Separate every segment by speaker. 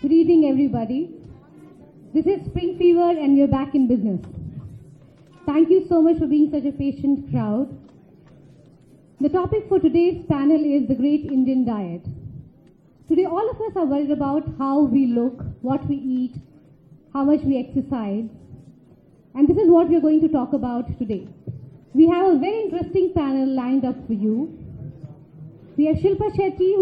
Speaker 1: Good evening, everybody. This is Spring Fever and we're back in business. Thank you so much for being such a patient crowd. The topic for today's panel is the great Indian diet. Today, all of us are worried about how we look, what we eat, how much we exercise. And this is what we're going to talk about today. We have a very interesting panel lined up for you. We have Shilpa Shetty,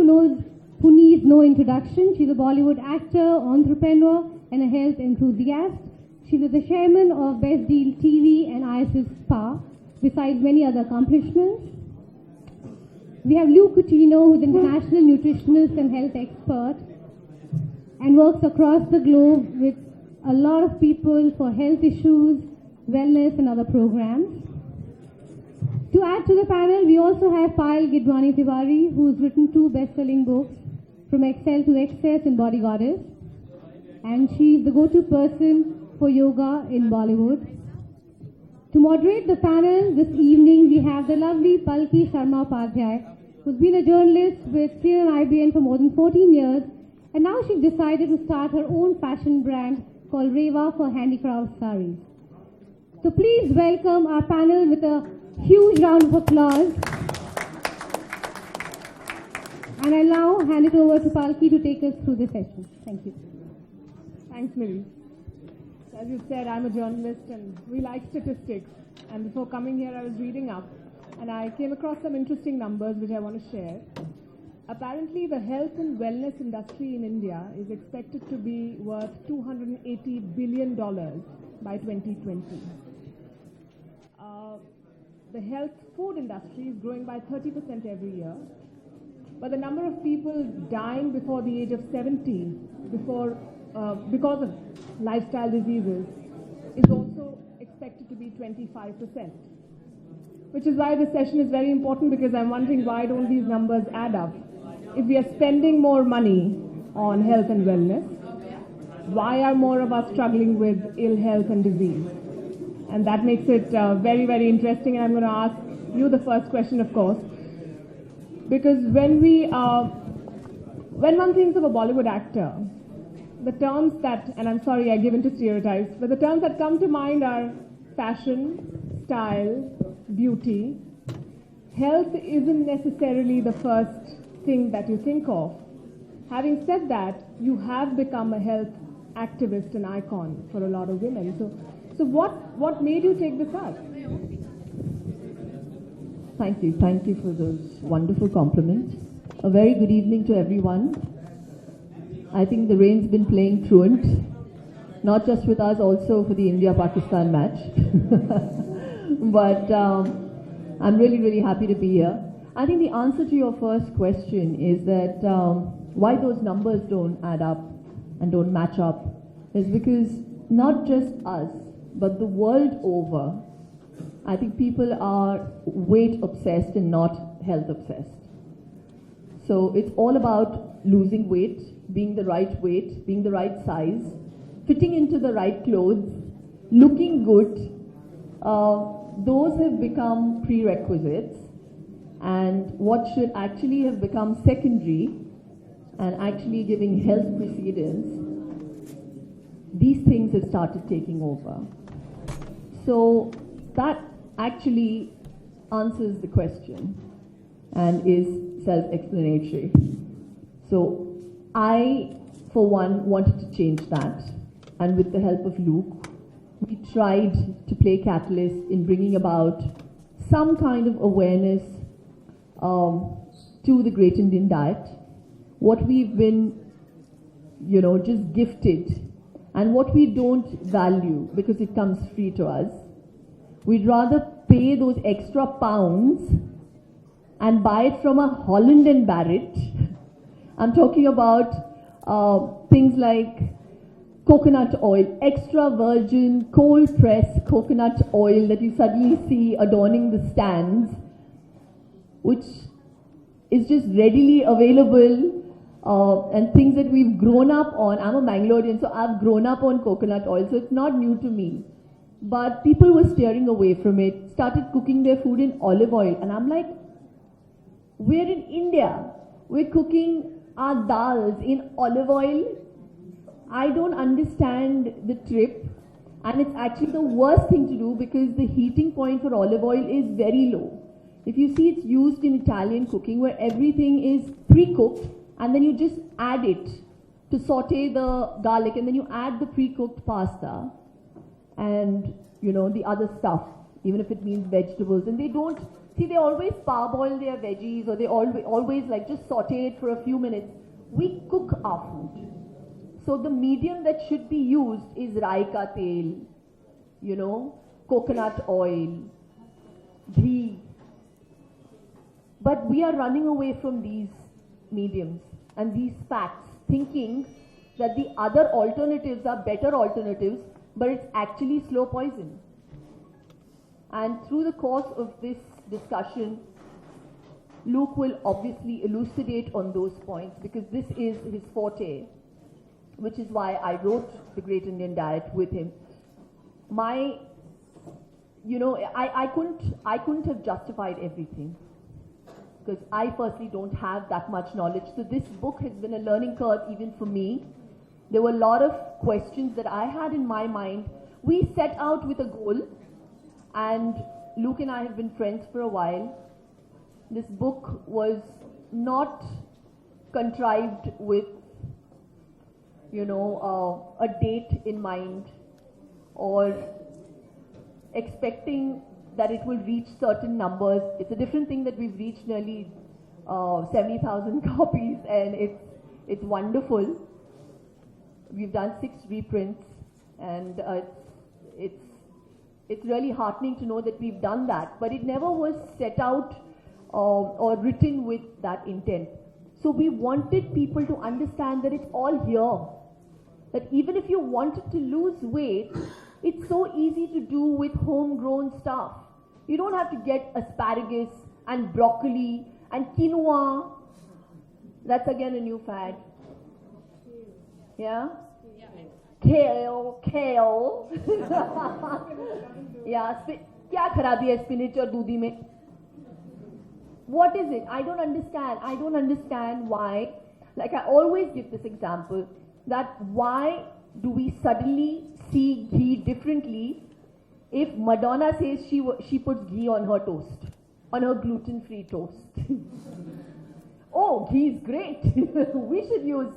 Speaker 1: who needs no introduction. She's a Bollywood actor, entrepreneur, and a health enthusiast. She's the chairman of Best Deal TV and ISS Spa, besides many other accomplishments. We have Coutinho, who's an international nutritionist and health expert, and works across the globe with a lot of people for health issues, wellness, and other programs. To add to the panel, we also have Payal Gidwani Tiwari, who's written 2 best-selling books, From Excel to Excess and Body Goddess. And she's the go-to person for yoga in Bollywood. To moderate the panel this evening, we have the lovely Palki Sharma Upadhyay, who's been a journalist with CNN IBN for more than 14 years, and now she's decided to start her own fashion brand called Reva for handicraft saris. So please welcome our panel with a huge round of applause. And I now hand it over to Palki to take us through the session. Thank you.
Speaker 2: Thanks, Millie. As you said, I'm a journalist and we like statistics. And before coming here, I was reading up and I came across some interesting numbers which I want to share. Apparently, the health and wellness industry in India is expected to be worth $280 billion by 2020. The health food industry is growing by 30% every year. But the number of people dying before the age of 70 because of lifestyle diseases is also expected to be 25%. Which is why this session is very important, because I'm wondering, why don't these numbers add up? If we are spending more money on health and wellness, why are more of us struggling with ill health and disease? And that makes it very, very interesting. And I'm going to ask you the first question, of course. Because when one thinks of a Bollywood actor, the terms that, and I'm sorry I give into stereotypes, but the terms that come to mind are fashion, style, beauty. Health isn't necessarily the first thing that you think of. Having said that, you have become a health activist and icon for a lot of women. So what made you take this up?
Speaker 3: Thank you for those wonderful compliments. A very good evening to everyone. I think the rain's been playing truant, not just with us, also for the India-Pakistan match. But I'm really, really happy to be here. I think the answer to your first question is that why those numbers don't add up and don't match up is because not just us, but the world over, I think people are weight obsessed and not health obsessed. So it's all about losing weight, being the right weight, being the right size, fitting into the right clothes, looking good. Those have become prerequisites, and what should actually have become secondary and actually giving health precedence, these things have started taking over. So that actually answers the question and is self-explanatory. So I, for one, wanted to change that, and with the help of Luke, we tried to play catalyst in bringing about some kind of awareness to the great Indian diet, what we've been, just gifted, and what we don't value because it comes free to us. We'd rather pay those extra pounds and buy it from a Holland and Barrett. I'm talking about things like coconut oil, extra virgin, cold pressed coconut oil that you suddenly see adorning the stands, which is just readily available, and things that we've grown up on. I'm a Mangalorean, so I've grown up on coconut oil, so it's not new to me. But people were steering away from it, started cooking their food in olive oil, and I'm like, we're in India. We're cooking our dals in olive oil. I don't understand the trip, and it's actually the worst thing to do because the heating point for olive oil is very low. If you see, it's used in Italian cooking where everything is pre-cooked and then you just add it to saute the garlic, and then you add the pre-cooked pasta and the other stuff, even if it means vegetables. And they don't see, they always parboil their veggies, or they always like just saute it for a few minutes. We cook our food. So the medium that should be used is rai ka tel, coconut oil, ghee. But we are running away from these mediums and these fats, thinking that the other alternatives are better alternatives, but it's actually slow poison. And through the course of this discussion, Luke will obviously elucidate on those points because this is his forte, which is why I wrote The Great Indian Diet with him. I couldn't have justified everything because I personally don't have that much knowledge. So this book has been a learning curve even for me. There were a lot of questions that I had in my mind. We set out with a goal, and Luke and I have been friends for a while. This book was not contrived with, a date in mind or expecting that it will reach certain numbers. It's a different thing that we've reached nearly 70,000 copies, and it's wonderful. We've done 6 reprints, and it's really heartening to know that we've done that. But it never was set out or written with that intent. So we wanted people to understand that it's all here. That even if you wanted to lose weight, it's so easy to do with homegrown stuff. You don't have to get asparagus and broccoli and quinoa. That's again a new fad. Yeah? Kale. Yeah, kya kharabi hai spinach aur doodhi mein? What is it? I don't understand why. Like I always give this example, that why do we suddenly see ghee differently if Madonna says she puts ghee on her toast, on her gluten-free toast? Oh, ghee is great. We should use,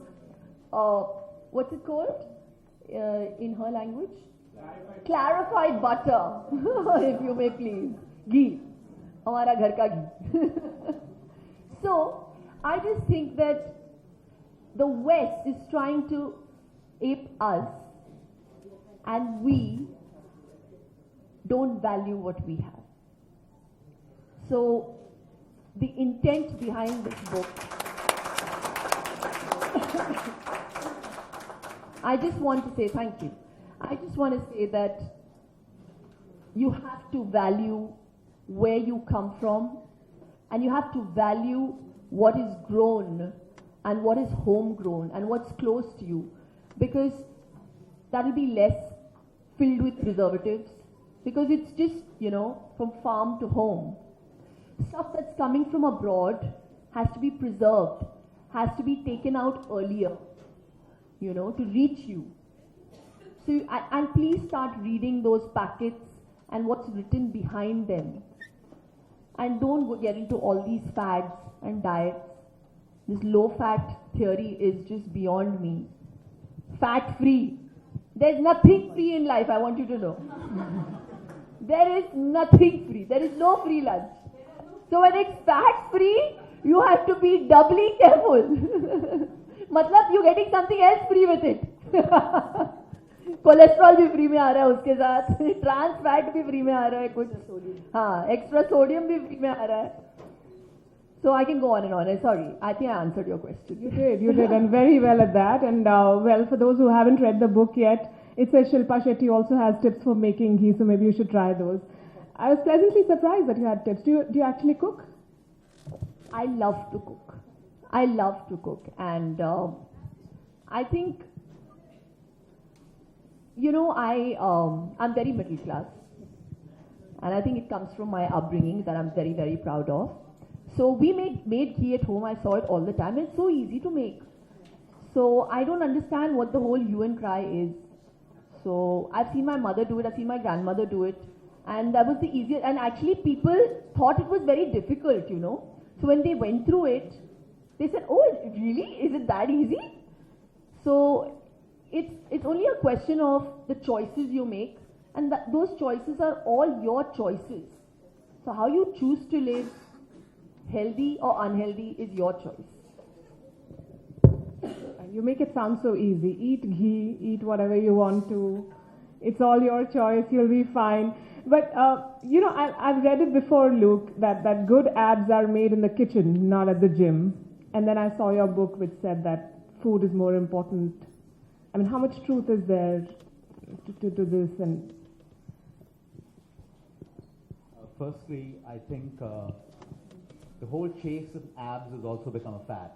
Speaker 3: what's it called in her language? Clarified butter, if you may please. Ghee. Hamara ghar ka ghee. So, I just think that the West is trying to ape us, and we don't value what we have. So, the intent behind this book, I just want to say thank you. I just want to say that you have to value where you come from, and you have to value what is grown and what is homegrown and what's close to you, because that will be less filled with preservatives, because it's just, from farm to home. Stuff that's coming from abroad has to be preserved, has to be taken out earlier, to reach you. So, and please start reading those packets and what's written behind them. And don't get into all these fads and diets. This low-fat theory is just beyond me. Fat-free. There's nothing free in life, I want you to know. There is nothing free. There is no free lunch. So when it's fat-free, you have to be doubly careful. Matlab, you're getting something else free with it. Cholesterol भी free में आ रहा है उसके साथ, trans fat भी free में आ रहा है कुछ, हाँ, एक्स्ट्रा सोडियम भी फ्री में आ रहा है. So I can go on and on. Sorry, I think I answered your question.
Speaker 2: You did, and very well at that. And well, for those who haven't read the book yet, it says Shilpa Shetty also has tips for making ghee, so maybe you should try those. I was pleasantly surprised that you had tips. Do you actually cook?
Speaker 3: I love to cook. And I think, I'm very middle class, and I think it comes from my upbringing that I'm very, very proud of. So we made ghee at home. I saw it all the time. It's so easy to make. So I don't understand what the whole hue and cry is. So I've seen my mother do it, I've seen my grandmother do it, and that was the easiest. And actually, people thought it was very difficult, you know. So when they went through it, they said, "Oh, really? Is it that easy?" So it's only a question of the choices you make, and those choices are all your choices. So how you choose to live, healthy or unhealthy, is your choice.
Speaker 2: You make it sound so easy. Eat ghee, eat whatever you want to. It's all your choice. You'll be fine. But, you know, I've read it before, Luke, that good abs are made in the kitchen, not at the gym. And then I saw your book which said that food is more important. I mean, how much truth is there to this? And
Speaker 4: firstly, I think the whole chase of abs has also become a fad.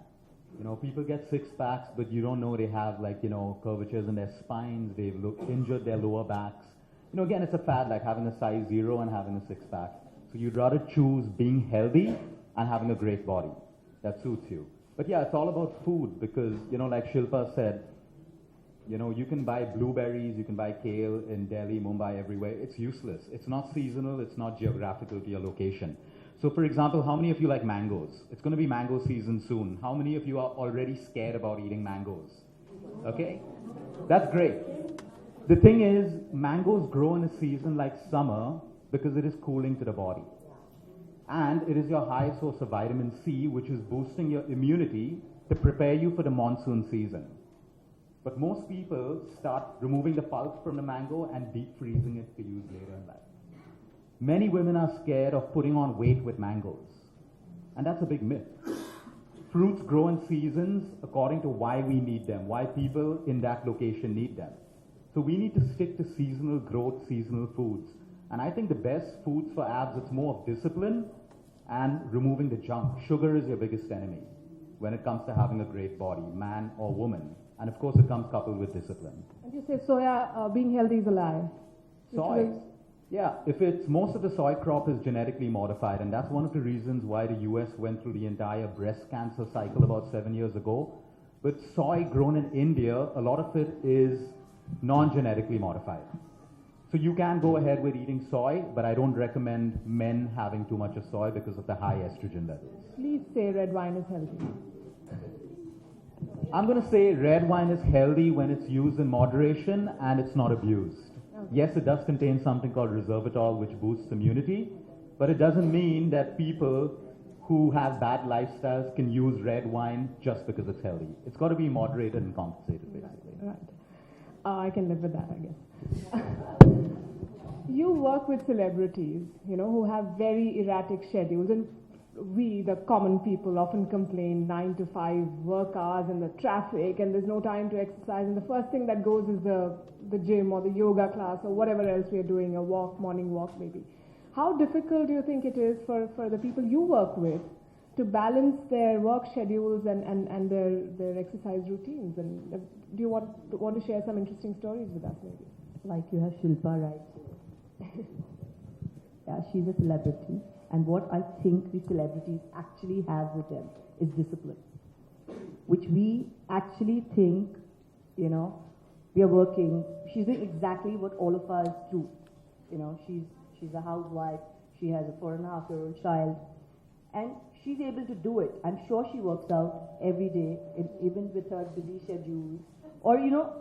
Speaker 4: You know, people get six packs, but you don't know they have, like, you know, curvatures in their spines, they've injured their lower backs. You know, again, it's a fad, like having a size 0 and having a six pack. So you'd rather choose being healthy and having a great body that suits you. But yeah, it's all about food because, you know, like Shilpa said, you know, you can buy blueberries, you can buy kale in Delhi, Mumbai, everywhere. It's useless. It's not seasonal, it's not geographical to your location. So for example, how many of you like mangoes? It's going to be mango season soon. How many of you are already scared about eating mangoes? Okay? That's great. The thing is, mangoes grow in a season like summer because it is cooling to the body. And it is your high source of vitamin C, which is boosting your immunity to prepare you for the monsoon season. But most people start removing the pulp from the mango and deep freezing it to use later in life. Many women are scared of putting on weight with mangoes. And that's a big myth. Fruits grow in seasons according to why we need them, why people in that location need them. So we need to stick to seasonal growth, seasonal foods. And I think the best foods for abs, it's more of discipline and removing the junk. Sugar is your biggest enemy when it comes to having a great body, man or woman. And of course, it comes coupled with discipline.
Speaker 2: and you say soya, being healthy is a lie.
Speaker 4: Soy. Yeah, if it's most of the soy crop is genetically modified, and that's one of the reasons why the US went through the entire breast cancer cycle about 7 years ago. But soy grown in India, a lot of it is non-genetically modified. So you can go ahead with eating soy, but I don't recommend men having too much of soy because of the high estrogen levels.
Speaker 2: Please say red wine is healthy.
Speaker 4: I'm going to say red wine is healthy when it's used in moderation and it's not abused.
Speaker 2: Okay.
Speaker 4: Yes, it does contain something called resveratrol, which boosts immunity, but it doesn't mean that people who have bad lifestyles can use red wine just because it's healthy. It's got to be moderated and compensated, basically.
Speaker 2: Right. I can live with that, I guess. You work with celebrities, you know, who have very erratic schedules, and we, the common people, often complain 9 to 5 work hours and the traffic, and there's no time to exercise, and the first thing that goes is the gym or the yoga class or whatever else we are doing, a walk, morning walk maybe. How difficult do you think it is for the people you work with to balance their work schedules and their exercise routines? And do you want to share some interesting stories with us maybe?
Speaker 3: Like you have Shilpa, right? Yeah, she's a celebrity. And what I think the celebrities actually have with them is discipline, which we actually think, you know, we are working. She's doing exactly what all of us do. You know, she's a housewife. She has a 4.5-year-old child, and she's able to do it. I'm sure she works out every day, even with her busy schedule. Or, you know,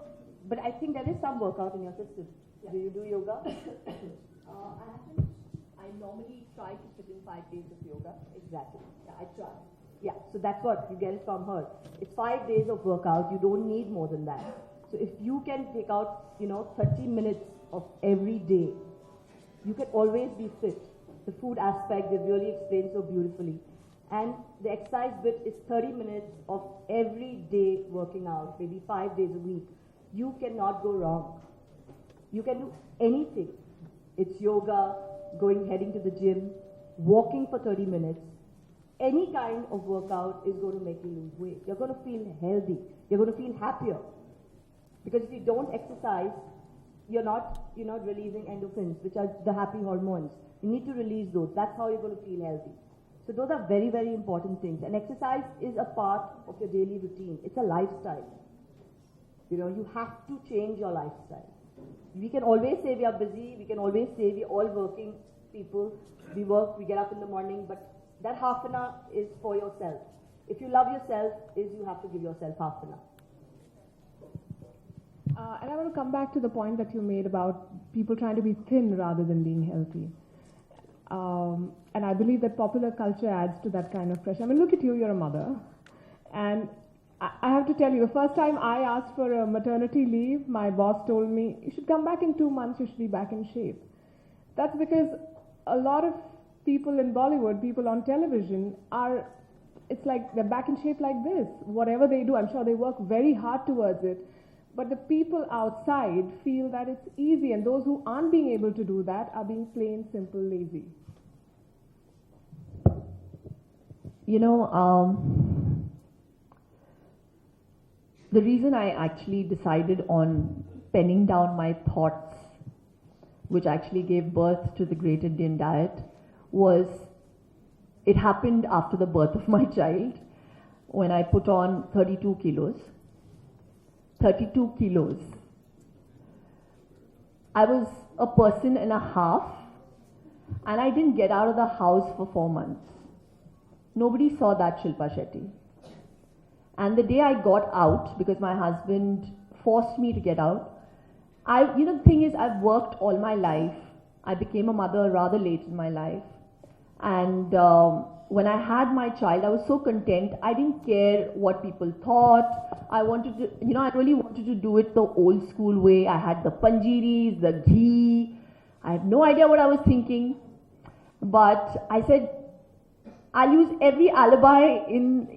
Speaker 3: but I think there is some workout in your system. Yeah. Do you do yoga? I normally try to fit in 5 days of yoga. Exactly. Yeah, I try. Yeah, so that's what you get it from her. It's 5 days of workout. You don't need more than that. So if you can take out, you know, 30 minutes of every day, you can always be fit. The food aspect, they really explain so beautifully. And the exercise bit is 30 minutes of every day working out, maybe 5 days a week. You cannot go wrong. You can do anything. It's yoga, heading to the gym, walking for 30 minutes. Any kind of workout is going to make you lose weight. You're going to feel healthy. You're going to feel happier. Because if you don't exercise, you're not releasing endorphins, which are the happy hormones. You need to release those. That's how you're going to feel healthy. So those are very, very important things. And exercise is a part of your daily routine. It's a lifestyle.
Speaker 5: You know, you have to change your lifestyle. We can always say we are busy, we can always say we're all working people, we work, we get up in the morning, but that half an hour is for yourself. If you love yourself, is you have to give yourself half an hour.
Speaker 2: And I want to come back to the point that you made about people trying to be thin rather than being healthy. And I believe that popular culture adds to that kind of pressure. I mean, look at you, you're a mother. And I have to tell you, the first time I asked for a maternity leave, my boss told me, you should come back in 2 months, you should be back in shape. That's because a lot of people in Bollywood, people on television are, it's like they're back in shape like this. Whatever they do, I'm sure they work very hard towards it. But the people outside feel that it's easy, and those who aren't being able to do that are being plain, simple, lazy.
Speaker 3: You know, the reason I actually decided on penning down my thoughts, which actually gave birth to the Great Indian Diet, was it happened after the birth of my child, when I put on 32 kilos. 32 kilos. I was a person and a half, and I didn't get out of the house for 4 months. Nobody saw that, Shilpa Shetty. And the day I got out, because my husband forced me to get out, the thing is, I've worked all my life. I became a mother rather late in my life. And when I had my child, I was so content. I didn't care what people thought. I wanted to, I really wanted to do it the old school way. I had the panjiris, the ghee. I had no idea what I was thinking. But I said, I'll use every alibi in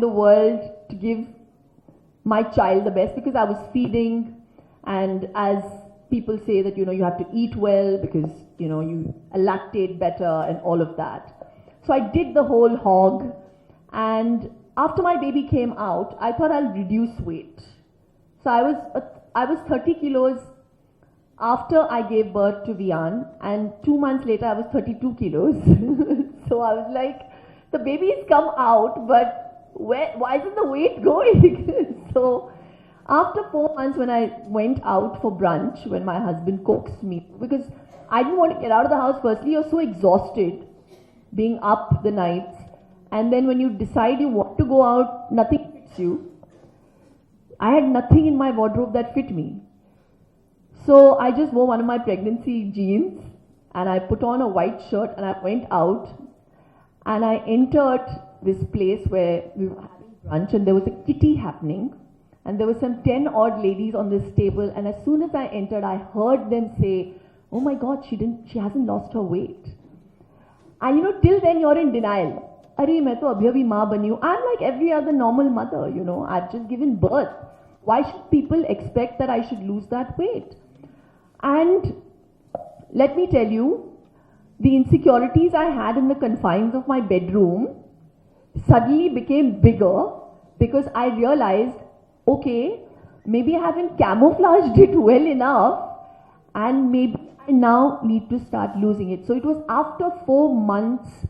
Speaker 3: the world to give my child the best, because I was feeding, and as people say that, you have to eat well because, you lactate better and all of that. So I did the whole hog, and after my baby came out, I thought I'll reduce weight. So I was 30 kilos after I gave birth to Vian, and 2 months later I was 32 kilos. So I was like, the baby's come out, but why isn't the weight going? So after 4 months, when I went out for brunch, when my husband coaxed me, because I didn't want to get out of the house. Firstly, you're so exhausted being up the nights, and then when you decide you want to go out, nothing fits you. I had nothing in my wardrobe that fit me. So I just wore one of my pregnancy jeans, and I put on a white shirt, and I went out, and I entered this place where we were having brunch, and there was a kitty happening, and there were some 10 odd ladies on this table, and as soon as I entered, I heard them say, oh my God, she hasn't lost her weight. And till then you're in denial. Arey, main to abhi maa bani hu. I'm like every other normal mother, I've just given birth. Why should people expect that I should lose that weight? And let me tell you, the insecurities I had in the confines of my bedroom suddenly became bigger, because I realized, okay, maybe I haven't camouflaged it well enough, and maybe I now need to start losing it. So it was after 4 months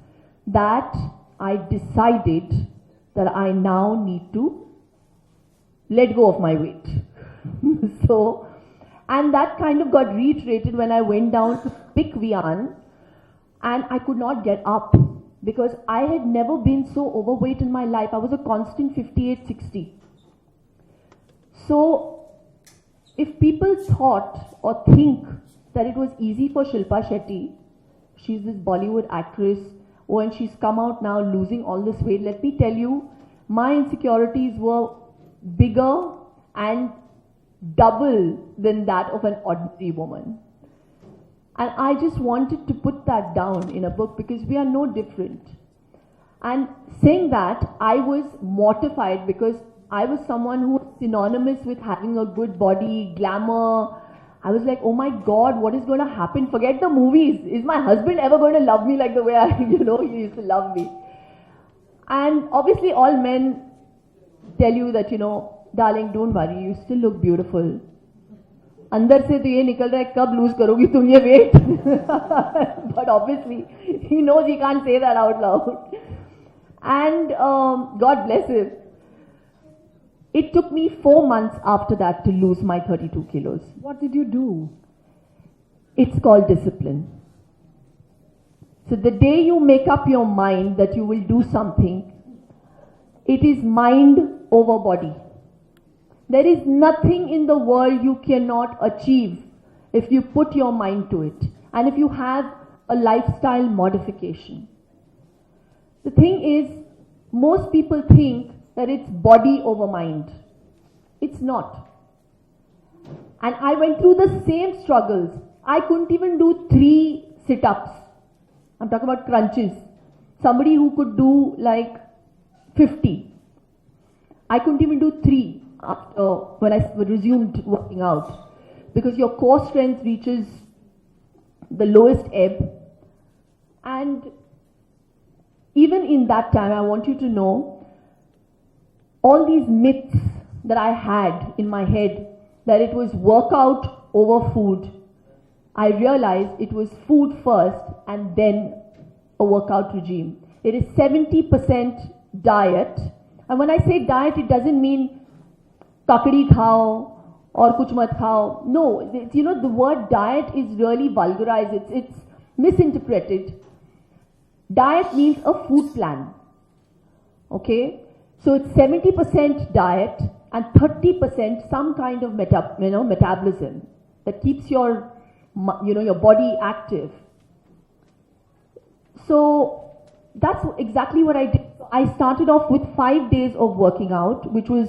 Speaker 3: that I decided that I now need to let go of my weight. So, and that kind of got reiterated when I went down to pick Vian, and I could not get up, because I had never been so overweight in my life. I was a constant 58, 60. So if people thought or think that it was easy for Shilpa Shetty, she's this Bollywood actress, and she's come out now losing all this weight, let me tell you, my insecurities were bigger and double than that of an ordinary woman. And I just wanted to put that down in a book, because we are no different. And saying that, I was mortified, because I was someone who was synonymous with having a good body, glamour. I was like, oh my God, what is going to happen? Forget the movies. Is my husband ever going to love me like the way he used to love me? And obviously all men tell you that, darling, don't worry, you still look beautiful. अंदर से तो ये निकल रहा है, कब loose करोगी तुम ये wait? But obviously he knows he can't say that out loud. And God bless him. It took me 4 months after that to lose my 32 kilos.
Speaker 2: What did you do?
Speaker 3: It's called discipline. So the day you make up your mind that you will do something, it is mind over body. There is nothing in the world you cannot achieve if you put your mind to it and if you have a lifestyle modification. The thing is, most people think that it's body over mind. It's not. And I went through the same struggles. I couldn't even do 3 sit-ups. I'm talking about crunches. Somebody who could do like 50. I couldn't even do 3 after when I resumed working out, because your core strength reaches the lowest ebb. And even in that time, I want you to know, all these myths that I had in my head, that it was workout over food, I realized it was food first and then a workout regime. It is 70% diet. And when I say diet, it doesn't mean kakadi khao or kuch mat khao. No, you know, the word diet is really vulgarized. It's misinterpreted. Diet means a food plan. Okay? So it's 70% diet and 30% some kind of metabolism that keeps your body active. So that's exactly what I did. I started off with 5 days of working out, which was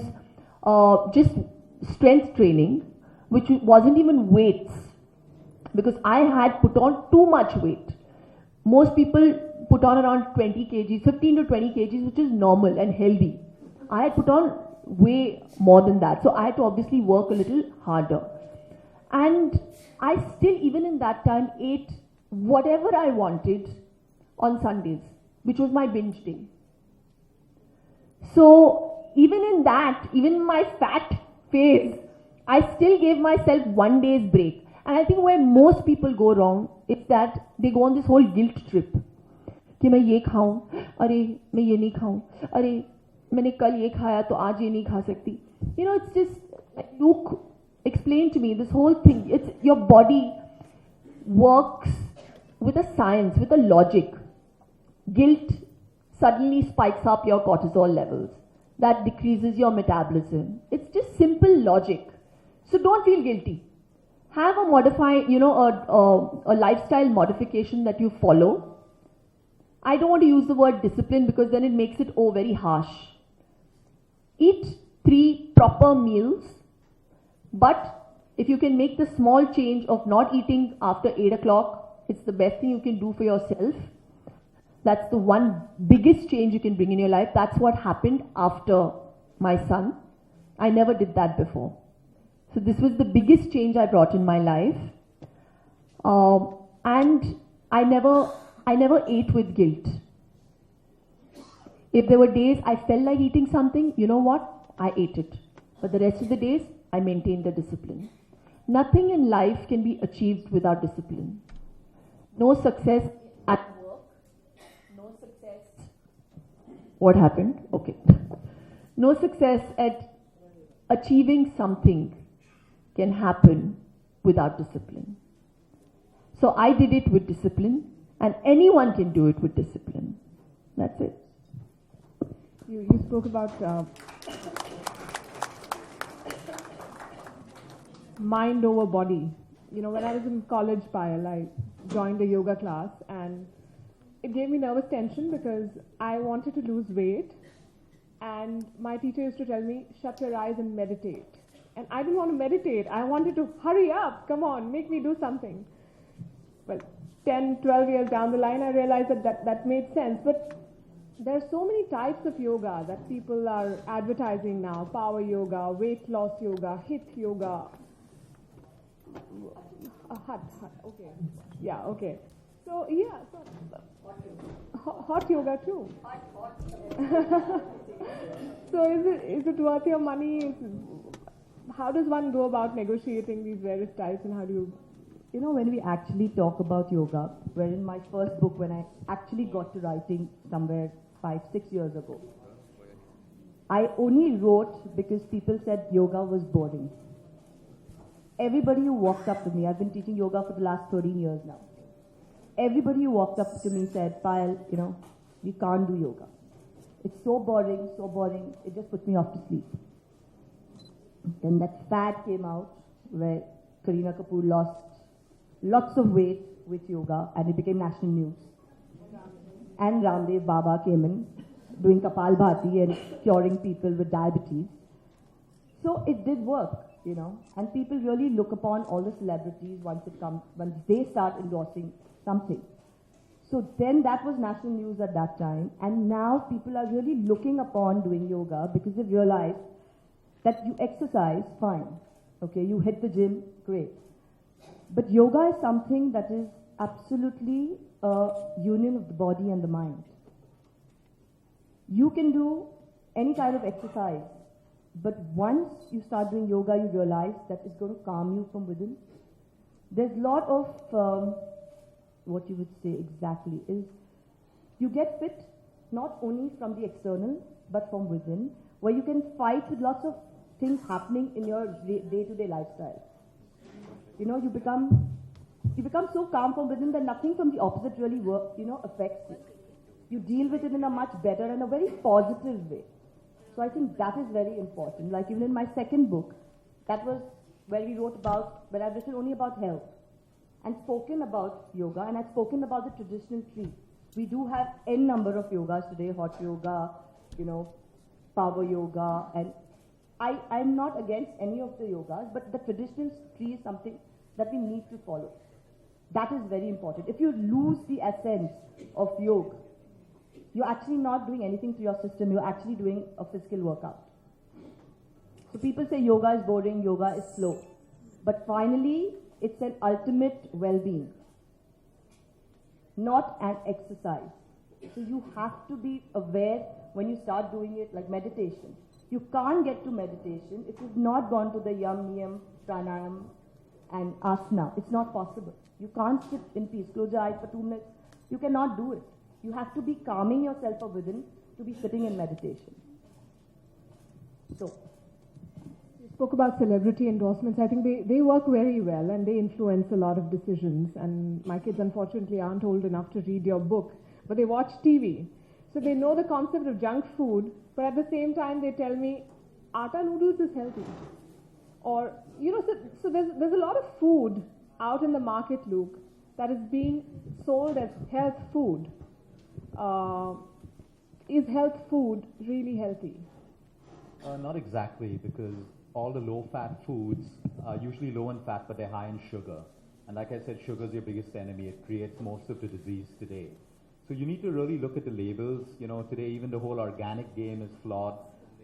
Speaker 3: just strength training, which wasn't even weights, because I had put on too much weight. Most people put on around 20 kgs, 15 to 20 kgs, which is normal and healthy. I had put on way more than that, so I had to obviously work a little harder. And I still, even in that time, ate whatever I wanted on Sundays, which was my binge day. So even in that, even in my fat phase, I still gave myself 1 day's break. And I think where most people go wrong is that they go on this whole guilt trip. कि मैं ये खाऊं, अरे मैं ये नहीं खाऊं, अरे मैंने कल ये खाया तो आज ये नहीं खा सकती. You know, it's just, like Luke explained to me, this whole thing, it's your body works with a science, with a logic. Guilt suddenly spikes up your cortisol levels. That decreases your metabolism. It's just simple logic. So don't feel guilty. Have a a lifestyle modification that you follow. I don't want to use the word discipline because then it makes it very harsh. Eat 3 proper meals, but if you can make the small change of not eating after 8 o'clock, it's the best thing you can do for yourself. That's the one biggest change you can bring in your life. That's what happened after my son. I never did that before. So this was the biggest change I brought in my life. And I never ate with guilt. If there were days I felt like eating something, you know what? I ate it. But the rest of the days, I maintained the discipline. Nothing in life can be achieved without discipline. No success at work. No success. What happened? Okay. No success at achieving something can happen without discipline. So I did it with discipline, and anyone can do it with discipline. That's it.
Speaker 2: You spoke about mind over body. You know, when I was in college, Payal, I joined a yoga class, and it gave me nervous tension because I wanted to lose weight, and my teacher used to tell me, shut your eyes and meditate. And I didn't want to meditate. I wanted to hurry up. Come on, make me do something. Well, 10, 12 years down the line, I realized that made sense. But there are so many types of yoga that people are advertising now. Power yoga, weight loss yoga, HIIT yoga. Hot, okay. Yeah, okay. So, yeah. Hot yoga too. So is it worth your money? How does one go about negotiating these various types, and how do you...
Speaker 5: You know, when we actually talk about yoga, where in my first book, when I actually got to writing somewhere 5-6 years ago, I only wrote because people said yoga was boring. Everybody who walked up to me, I've been teaching yoga for the last 13 years now. Everybody who walked up to me said, Payal, we can't do yoga. It's so boring, it just puts me off to sleep. Then that fad came out where Kareena Kapoor lost lots of weight with yoga and it became national news. And Ramdev Baba came in doing Kapalbhati and curing people with diabetes. So it did work, and people really look upon all the celebrities once they start endorsing something. So then that was national news at that time, and now people are really looking upon doing yoga because they realize that you exercise, fine. Okay, you hit the gym, great. But yoga is something that is absolutely a union of the body and the mind. You can do any kind of exercise, but once you start doing yoga, you realize that it's going to calm you from within. There's a lot of, what you would say exactly is, you get fit not only from the external, but from within, where you can fight with lots of things happening in your day-to-day lifestyle. You become so calm from within that nothing from the opposite really affects you. You deal with it in a much better and a very positive way. So I think that is very important. Like even in my second book, that was where I've written only about health and spoken about yoga, and I've spoken about the traditional tree. We do have n number of yogas today, hot yoga, power yoga, and I'm not against any of the yogas, but the traditional tree is something that we need to follow. That is very important. If you lose the essence of yoga, you're actually not doing anything to your system, you're actually doing a physical workout. So people say yoga is boring, yoga is slow. But finally, it's an ultimate well-being, not an exercise. So you have to be aware when you start doing it, like meditation. You can't get to meditation if you've not gone to the yam, niyam, pranayam and asana. It's not possible. You can't sit in peace, close your eyes for 2 minutes. You cannot do it. You have to be calming yourself from within to be sitting in meditation. So,
Speaker 2: you spoke about celebrity endorsements. I think they work very well and they influence a lot of decisions. And my kids unfortunately aren't old enough to read your book, but they watch TV. So they know the concept of junk food, but at the same time they tell me, atta noodles is healthy. Or, so there's a lot of food out in the market, Luke, that is being sold as health food. Is health food really healthy?
Speaker 4: Not exactly, because all the low-fat foods are usually low in fat, but they're high in sugar. And like I said, sugar is your biggest enemy. It creates most of the disease today. So you need to really look at the labels. Today even the whole organic game is flawed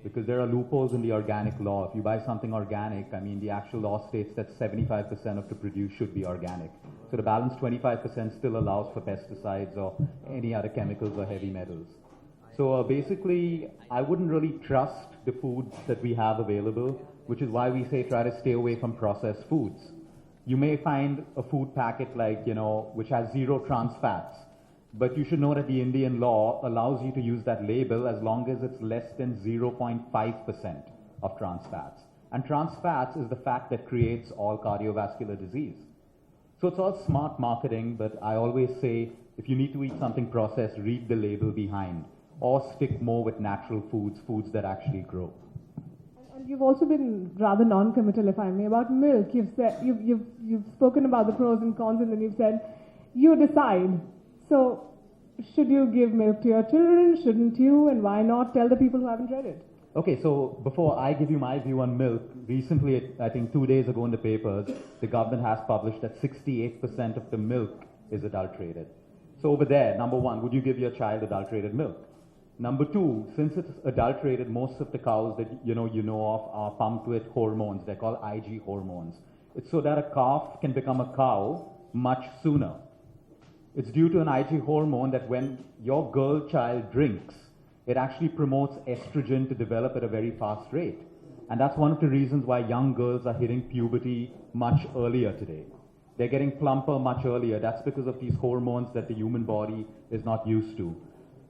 Speaker 4: because there are loopholes in the organic law. If you buy something organic, the actual law states that 75% of the produce should be organic. So the balance 25% still allows for pesticides or any other chemicals or heavy metals. So basically, I wouldn't really trust the foods that we have available, which is why we say try to stay away from processed foods. You may find a food packet like, which has 0 trans fats, but you should know that the Indian law allows you to use that label as long as it's less than 0.5% of trans fats. And trans fats is the fat that creates all cardiovascular disease. So it's all smart marketing, but I always say if you need to eat something processed, read the label behind, or stick more with natural foods that actually grow.
Speaker 2: And you've also been rather non-committal, if I may, about milk. You've spoken about the pros and cons, and then you've said you decide. So, should you give milk to your children? Shouldn't you? And why not? Tell the people who haven't read it.
Speaker 4: Okay, so before I give you my view on milk, recently, I think 2 days ago in the papers, the government has published that 68% of the milk is adulterated. So over there, number one, would you give your child adulterated milk? Number two, since it's adulterated, most of the cows that you know of are pumped with hormones. They're called IG hormones. It's so that a calf can become a cow much sooner. It's due to an IG hormone that when your girl child drinks, it actually promotes estrogen to develop at a very fast rate. And that's one of the reasons why young girls are hitting puberty much earlier today. They're getting plumper much earlier. That's because of these hormones that the human body is not used to.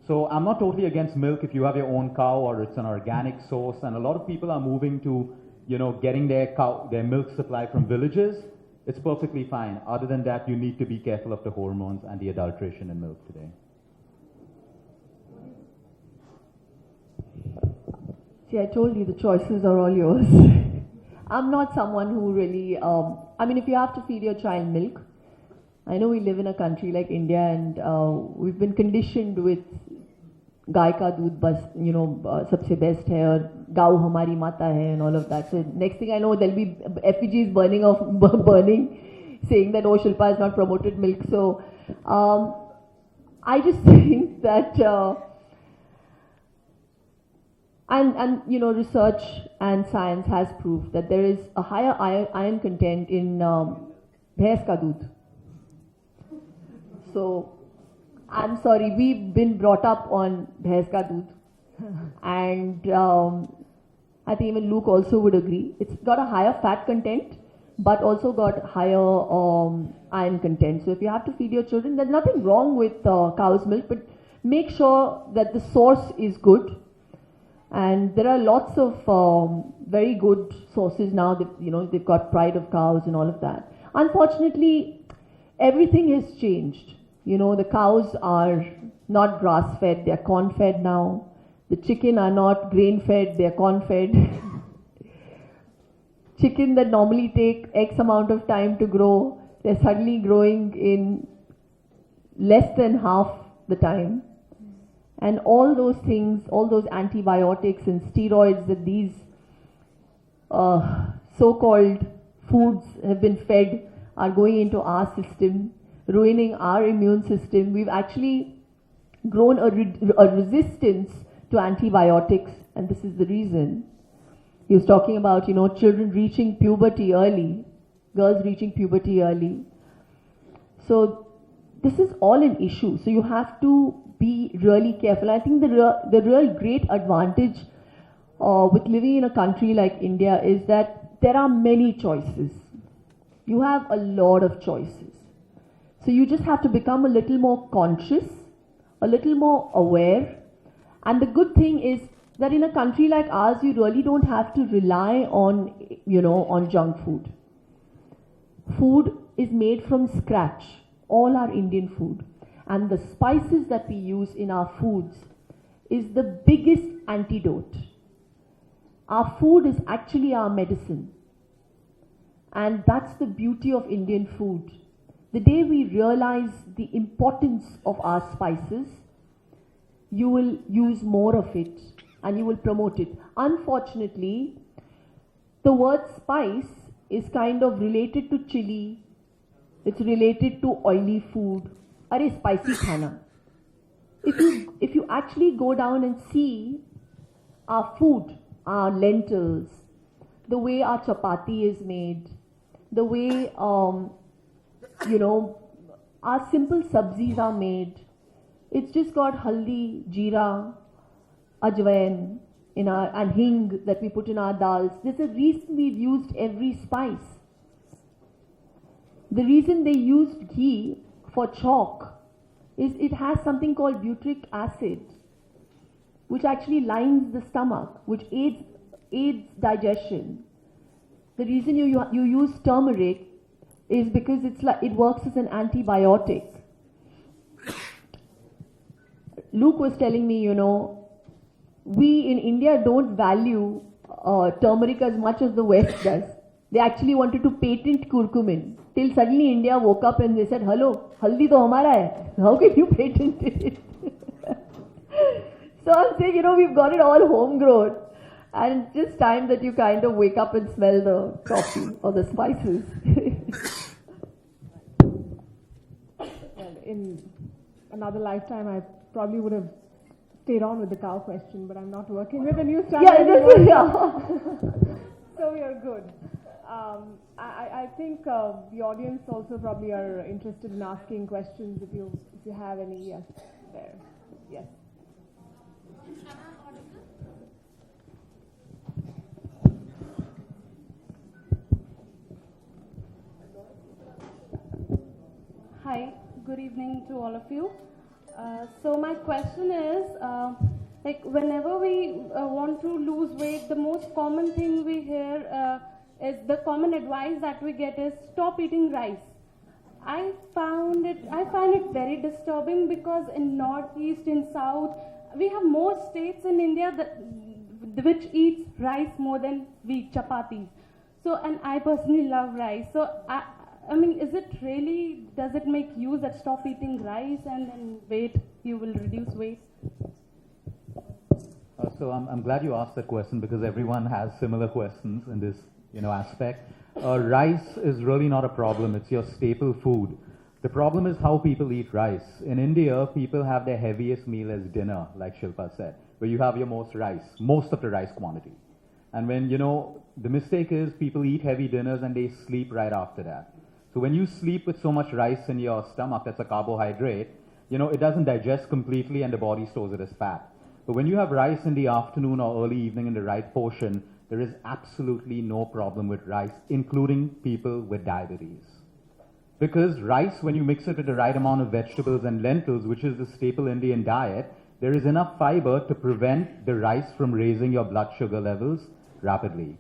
Speaker 4: So I'm not totally against milk if you have your own cow or it's an organic source, and a lot of people are moving to, getting their milk supply from villages. It's perfectly fine. Other than that, you need to be careful of the hormones and the adulteration in milk today.
Speaker 3: See, I told you the choices are all yours. I'm not someone who really, if you have to feed your child milk, I know we live in a country like India and we've been conditioned with गाय का दूध बस सबसे best है और गाँव हमारी माता है and all of that. So next thing I know there'll be effigies burning saying that, oh, Shilpa has not promoted milk. So I just think that research and science has proved that there is a higher iron content in bhais ka doodh. So I'm sorry, we've been brought up on bhais ka doodh, and I think even Luke also would agree. It's got a higher fat content, but also got higher iron content. So if you have to feed your children, there's nothing wrong with cow's milk, but make sure that the source is good. And there are lots of very good sources now that, they've got pride of cows and all of that. Unfortunately, everything has changed. The cows are not grass-fed, they're corn-fed now. The chicken are not grain-fed, they're corn-fed. Chicken that normally take X amount of time to grow, they're suddenly growing in less than half the time. And all those things, all those antibiotics and steroids that these so-called foods have been fed are going into our system, ruining our immune system. We've actually grown a resistance to antibiotics, and this is the reason. He was talking about, children reaching puberty early, girls reaching puberty early. So this is all an issue. So you have to be really careful. I think the real great advantage with living in a country like India is that there are many choices. You have a lot of choices. So you just have to become a little more conscious, a little more aware. And the good thing is that in a country like ours, you really don't have to rely on, on junk food. Food is made from scratch, all our Indian food. And the spices that we use in our foods is the biggest antidote. Our food is actually our medicine. And that's the beauty of Indian food. The day we realize the importance of our spices, you will use more of it and you will promote it. Unfortunately, the word spice is kind of related to chili, it's related to oily food. Are spicy khana. If you actually go down and see our food, our lentils, the way our chapati is made, the way our simple sabzis are made, it's just got haldi, jeera, ajwain and hing that we put in our dals. There's a reason we've used every spice. The reason they used ghee for chalk is it has something called butyric acid, which actually lines the stomach, which aids digestion. The reason you use turmeric is because it works as an antibiotic. Luke was telling me, we in India don't value turmeric as much as the West does. They actually wanted to patent curcumin. Till suddenly India woke up and they said, hello, haldi to hamara hai. How can you patent it? So I'm saying, we've got it all homegrown. And it's just time that you kind of wake up and smell the coffee or the spices.
Speaker 2: Well, in another lifetime, I probably would have stayed on with the cow question, but I'm not working with a new style. So we are good. I think the audience also probably are interested in asking questions if you have any. Yes, there. Yes.
Speaker 6: Hi, good evening to all of you. So my question is, like whenever we want to lose weight, the most common thing we hear is the common advice that we get is stop eating rice. I find it very disturbing because in Northeast, in South, we have more states in India which eats rice more than we eat chapatis. So, and I personally love rice. So, I mean, does it make use that stop eating rice and then you will reduce weight?
Speaker 4: So I'm glad you asked that question because everyone has similar questions in this, aspect. Rice is really not a problem. It's your staple food. The problem is how people eat rice. In India, people have their heaviest meal as dinner, like Shilpa said, where you have your most of the rice quantity. And when, the mistake is people eat heavy dinners and they sleep right after that. So when you sleep with so much rice in your stomach, that's a carbohydrate, it doesn't digest completely and the body stores it as fat. But when you have rice in the afternoon or early evening in the right portion, there is absolutely no problem with rice, including people with diabetes. Because rice, when you mix it with the right amount of vegetables and lentils, which is the staple Indian diet, there is enough fiber to prevent the rice from raising your blood sugar levels rapidly.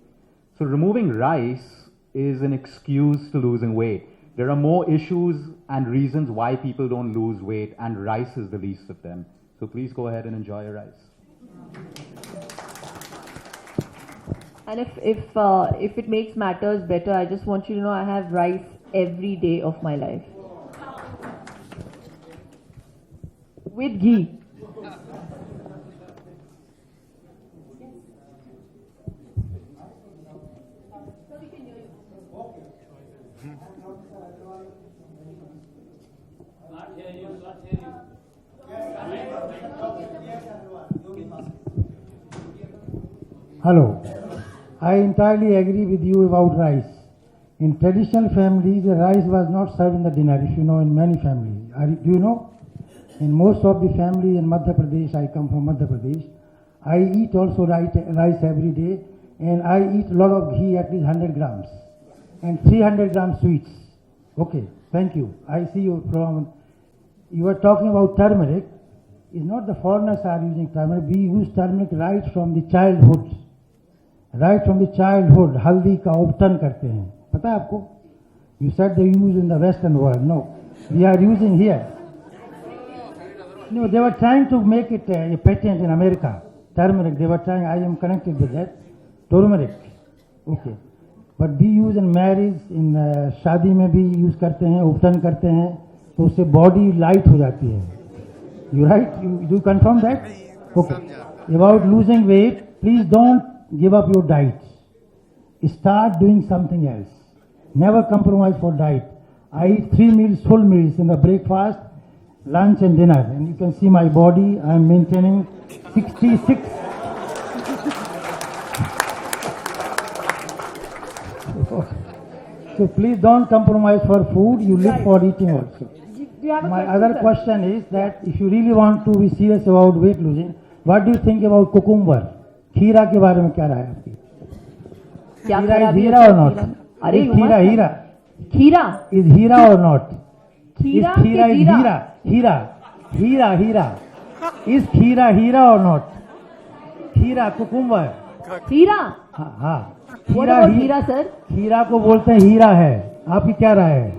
Speaker 4: So removing rice is an excuse to losing weight. There are more issues and reasons why people don't lose weight, and rice is the least of them. So please go ahead and enjoy your rice.
Speaker 3: And if it makes matters better, I just want you to know I have rice every day of my life. With ghee.
Speaker 7: Hello. I entirely agree with you about rice. In traditional families, the rice was not served in the dinner, if you know, in many families. Do you know? In most of the families in Madhya Pradesh, I come from Madhya Pradesh, I eat also rice every day, and I eat a lot of ghee, at least 100 grams, and 300 grams sweets. Okay, thank you. I see you from, you were talking about turmeric. It's not the foreigners are using turmeric. We use turmeric right from the childhood. Right from the childhood, haldi ka uptan karte hain. Pata hai aapko? You said they use in the Western world. No, we are using here. No, they were trying to make it a patent in America. Turmeric, they were trying. I am connected with that. Turmeric, okay. But we use in marriage, in शादी में भी use करते हैं, उपटन करते हैं, तो उससे body light हो जाती है. You right? You confirm that? Okay. About losing weight, please don't give up your diet. Start doing something else. Never compromise for diet. I eat 3 meals, full meals in the breakfast, lunch and dinner. And you can see my body, I am maintaining 66. So please don't compromise for food, you live for eating also. My other question is that if you really want to be serious about weight losing, what do you think about cucumber? खीरा के बारे में क्या राय है आपकी? खीरा is Heera or not? अरे खीरा हीरा. खीरा is हीरा or not? खीरा is हीरा. हीरा. Is खीरा हीरा or not? खीरा cucumber.
Speaker 3: खीरा.
Speaker 7: हाँ.
Speaker 3: खीरा सर.
Speaker 7: खीरा को बोलते हैं हीरा है. आपकी क्या राय है?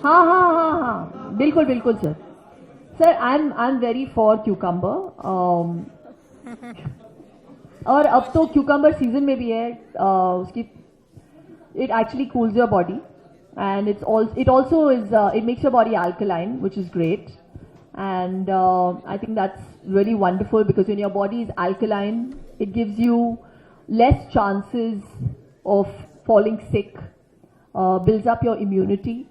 Speaker 3: हाँ. बिल्कुल sir. Sir, I'm very for cucumber. और अब तो cucumber season में भी है. उसकी it actually cools your body, and it also is it makes your body alkaline, which is great. And I think that's really wonderful because when your body is alkaline, it gives you less chances of falling sick, builds up your immunity.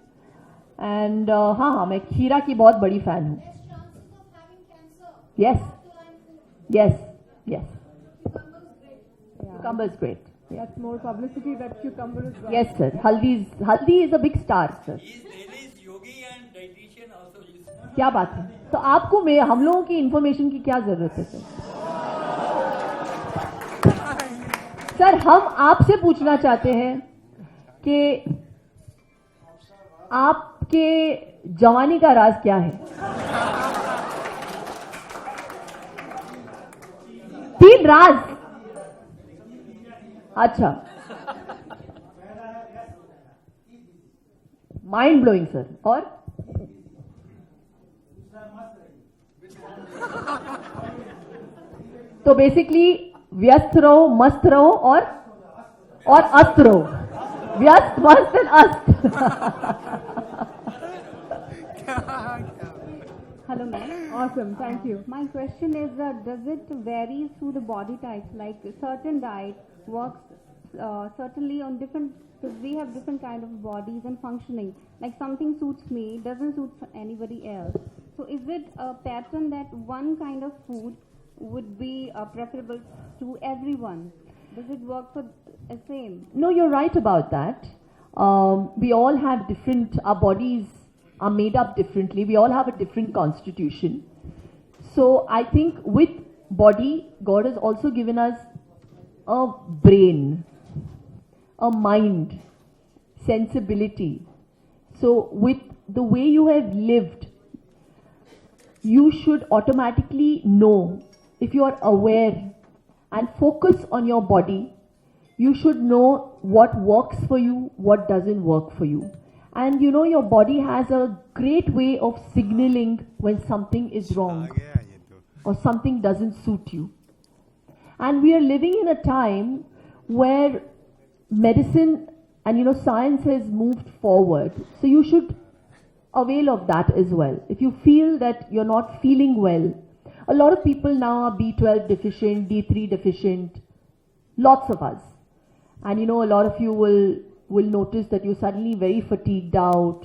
Speaker 3: And हाँ मैं खीरा की बहुत बड़ी fan हूँ. Yes. Cucumber is great. Yeah.
Speaker 2: That's more publicity that cucumber is.
Speaker 3: Yes, sir. Haldi is a big star, sir.
Speaker 8: Yogi and dietitian also is.
Speaker 3: क्या बात है? तो आपको हम लोगों की इंफॉर्मेशन की क्या जरूरत है, सर? सर, हम आपसे पूछना चाहते हैं कि आप आपके जवानी का राज क्या है? 3 राज. अच्छा. Mind blowing sir. और तो बेसिकली व्यस्त रहो, मस्त रहो और अस्त रहो. व्यस्त, मस्त एंड अस्त.
Speaker 9: Hello, ma'am.
Speaker 2: Awesome, thank you.
Speaker 9: My question is, does it vary through the body types? Like certain diet works certainly on different, because we have different kind of bodies and functioning. Like something suits me, doesn't suit anybody else. So is it a pattern that one kind of food would be preferable to everyone? Does it work for the same?
Speaker 3: No, you're right about that. We all have different, our bodies are made up differently. We all have a different constitution. So I think with body, God has also given us a brain, a mind, sensibility. So with the way you have lived, you should automatically know, if you are aware and focus on your body, you should know what works for you, what doesn't work for you. And you know, your body has a great way of signaling when something is wrong or something doesn't suit you. And we are living in a time where medicine and you know science has moved forward. So you should avail of that as well. If you feel that you're not feeling well, a lot of people now are B12 deficient, D3 deficient, lots of us. And you know, a lot of you will notice that you're suddenly very fatigued out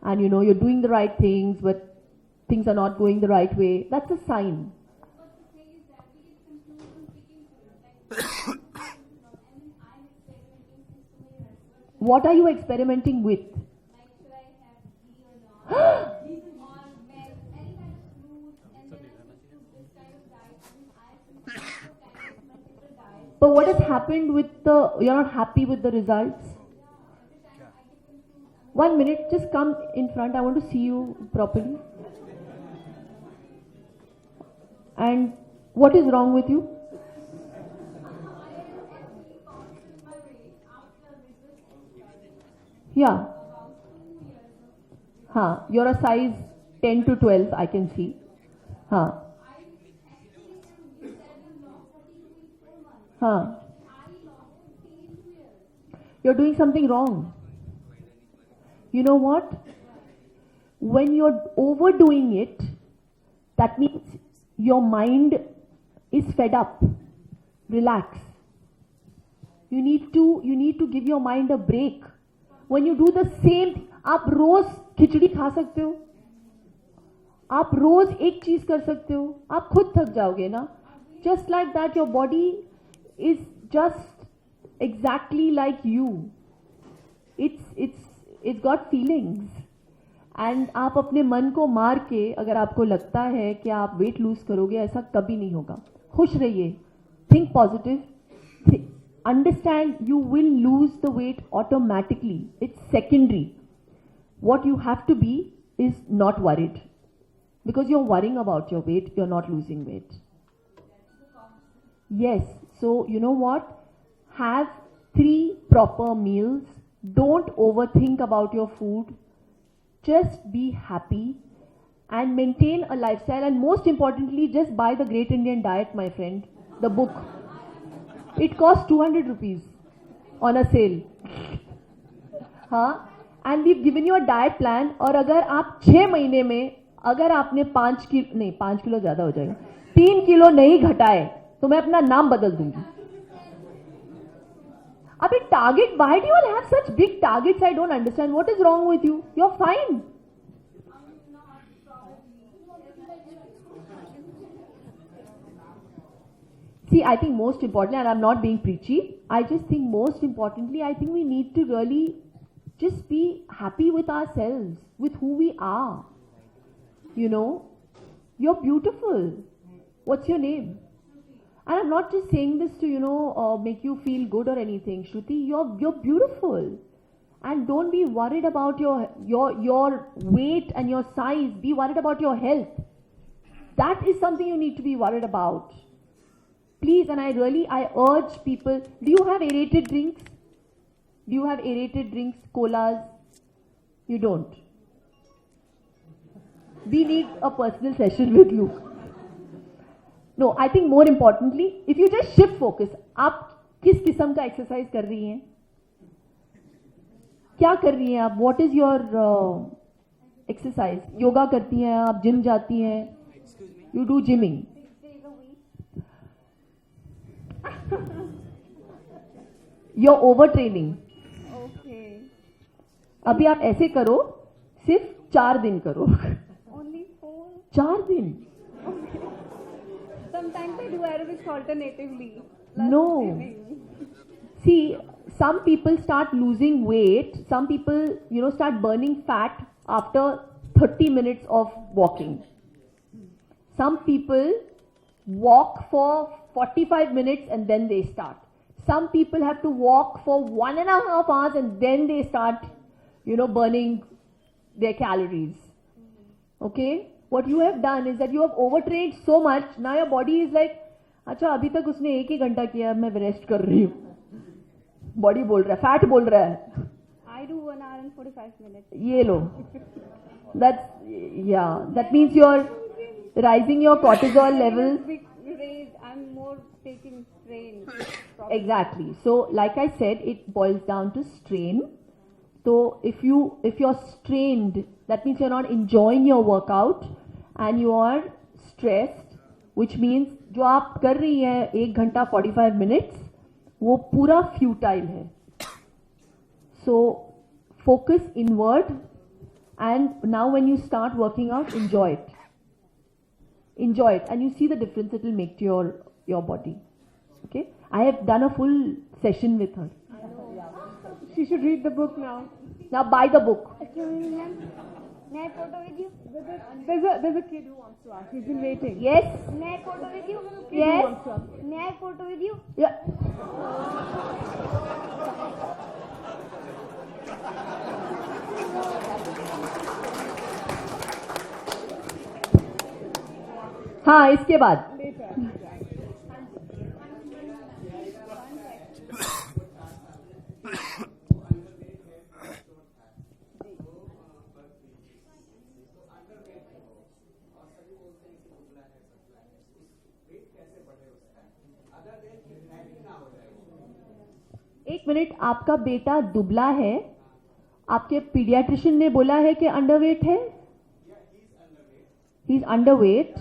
Speaker 3: and you know, you're doing the right things, but things are not going the right way. That's a sign. What are you experimenting with? But what has happened with you're not happy with the results? 1 minute, just come in front. I want to see you properly. And what is wrong with you? Yeah. You're a size 10 to 12, I can see. You're doing something wrong. You know what? When you're overdoing it, that means your mind is fed up. Relax. You need to give your mind a break. When you do the same, आप रोज खिचड़ी खा सकते हो, आप रोज एक चीज कर सकते हो, आप खुद थक जाओगे ना. Just like that, your body is just exactly like you. It's got feelings. And आप अपने मन को मार के अगर आपको लगता है कि आप वेट लूज करोगे, ऐसा कभी नहीं होगा. खुश रहिए. Think positive. Understand you will lose the weight automatically. It's secondary. What you have to be is not worried. Because you're worrying about your weight, you're not losing weight. Yes. So, you know what? Have 3 proper meals. Don't overthink about your food. Just be happy and maintain a lifestyle. And most importantly, just buy the Great Indian Diet, my friend. The book. It costs 200 rupees on a sale. And we've given you a diet plan. और अगर आप 6 महीने में अगर आपने 5 kilo ज़्यादा हो जाएगा, 3 किलो नहीं घटाए तो मैं अपना नाम बदल दूंगी. अबे target, why do you all have such big targets? I don't understand. What is wrong with you? You're fine. See, I think most importantly, and I'm not being preachy, I just think most importantly, I think we need to really just be happy with ourselves, with who we are. You know, you're beautiful. What's your name? And I'm not just saying this to, make you feel good or anything. Shruti, you're beautiful. And don't be worried about your weight and your size. Be worried about your health. That is something you need to be worried about. Please, and I urge people, do you have aerated drinks? Do you have aerated drinks, colas? You don't. We need a personal session with Luke. No, I think more importantly, if you just shift focus, आप किस किस्म का exercise कर रही हैं? क्या कर रही हैं आप? What is your exercise? Yoga करती हैं आप? जिम जाती हैं? You do gymming.
Speaker 9: 6 days a week.
Speaker 3: You're overtraining.
Speaker 9: Okay.
Speaker 3: अभी आप ऐसे करो, सिर्फ 4 दिन करो.
Speaker 9: Only 4.
Speaker 3: 4 दिन.
Speaker 9: Sometimes I do aerobics alternatively.
Speaker 3: No.
Speaker 9: Gymming.
Speaker 3: See, some people start losing weight. Some people, start burning fat after 30 minutes of walking. Some people walk for 45 minutes and then they start. Some people have to walk for 1.5 hours and then they start, burning their calories. Okay? What you have done is that you have overtrained so much, now your body is like, अच्छा अभी तक उसने 1 ही घंटा किया, मैं rest कर रही हूँ. बॉडी बोल रहा है, फैट बोल रहा है.
Speaker 9: I do 1 hour and 45 minutes.
Speaker 3: ये लो. That means you're rising your cortisol levels.
Speaker 9: I'm more taking strain.
Speaker 3: Exactly. So, like I said, it boils down to strain. So, if you're strained, that means you're not enjoying your workout and you are stressed, which means जो आप कर रही हैं 1 घंटा 45 minutes, वो पूरा futile है. So, focus inward, and now when you start working out, enjoy it. Enjoy it, and you see the difference it will make to your body. Okay? I have done a full session with her.
Speaker 2: She should read the book now.
Speaker 3: Now buy the book.
Speaker 9: May I photo with you?
Speaker 2: There's a kid who wants to ask. He's been waiting.
Speaker 3: Yes?
Speaker 9: May I photo with you?
Speaker 3: Yes?
Speaker 9: May I photo with you?
Speaker 3: Yeah. हाँ, इसके बाद. एक minute, आपका बेटा दुबला है, आपके paediatrician ने बोला है कि अंडरवेट है? He's underweight.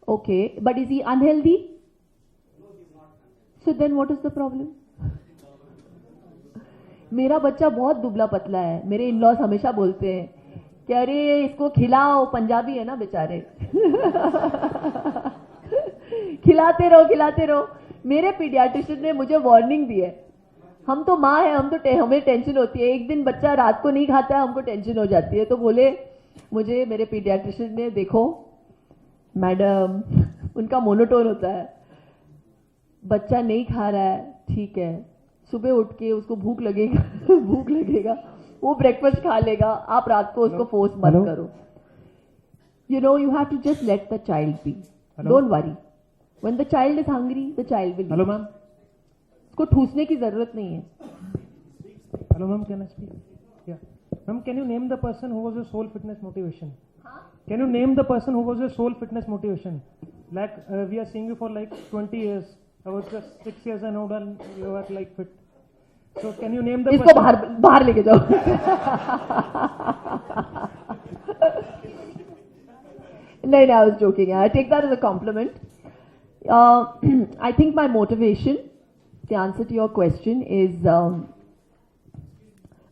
Speaker 3: Okay, but is he unhealthy? So then what is the problem? मेरा बच्चा बहुत दुबला पतला है. मेरे इन-लॉज हमेशा बोलते हैं कि अरे इसको खिलाओ, पंजाबी है ना बेचारे. खिलाते रहो. मेरे पीडियाट्रिशियन ने मुझे वार्निंग दी है. हम तो माँ है, हमें टेंशन होती है. एक दिन बच्चा रात को नहीं खाता है, हमको टेंशन हो जाती है. तो बोले मुझे मेरे पीडियाट्रिशियन ने, देखो मैडम, उनका मोनोटोन होता है, बच्चा नहीं खा रहा है, ठीक है, सुबह उठ के उसको भूख लगेगा, वो ब्रेकफास्ट खा लेगा, आप रात को उसको फोर्स मत करो. You have to just let the child be. Don't worry. When the child is hungry, the child will eat.
Speaker 10: Hello, ma'am.
Speaker 3: उसको ठूसने की जरूरत नहीं है.
Speaker 10: Hello, ma'am. Can I speak? Yeah. Ma'am, can you name the person who was your sole fitness motivation? Can you name the person who was your sole fitness motivation? Like we are seeing you for like 20 years. I was just 6 years and old and you are like fit. So can you name the
Speaker 3: इसको
Speaker 10: person?
Speaker 3: बाहर लेके जाओ. No, I was joking. I take that as a compliment. I think my motivation, the answer to your question, is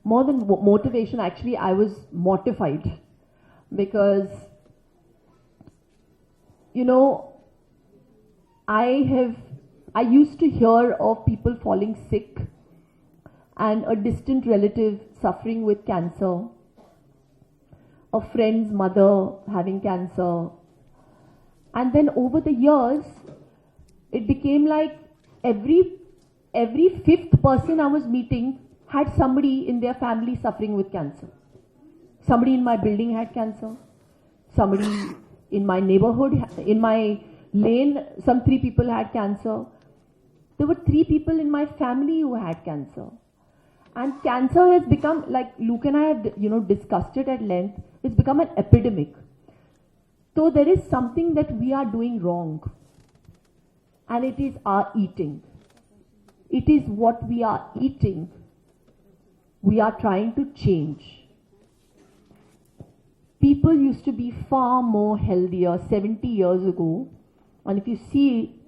Speaker 3: more than motivation. Actually, I was mortified because, I used to hear of people falling sick and a distant relative suffering with cancer, a friend's mother having cancer, and then over the years, it became like every every fifth person I was meeting had somebody in their family suffering with cancer. Somebody in my building had cancer. Somebody in my neighborhood, in my lane, some 3 people had cancer. There were 3 people in my family who had cancer. And cancer has become, like Luke and I have, discussed it at length, it's become an epidemic. So there is something that we are doing wrong. And it is our eating. It is what we are eating. We are trying to change. People used to be far more healthier 70 years ago. And if you see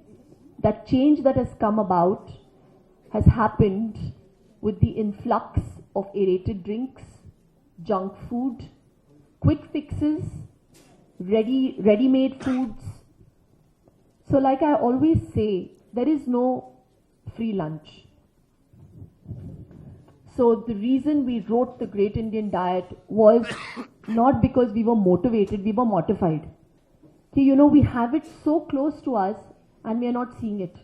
Speaker 3: that change that has come about has happened with the influx of aerated drinks, junk food, quick fixes, ready-made foods. So like I always say, there is no free lunch. So the reason we wrote the Great Indian Diet was not because we were motivated, we were mortified. We have it so close to us and we are not seeing it.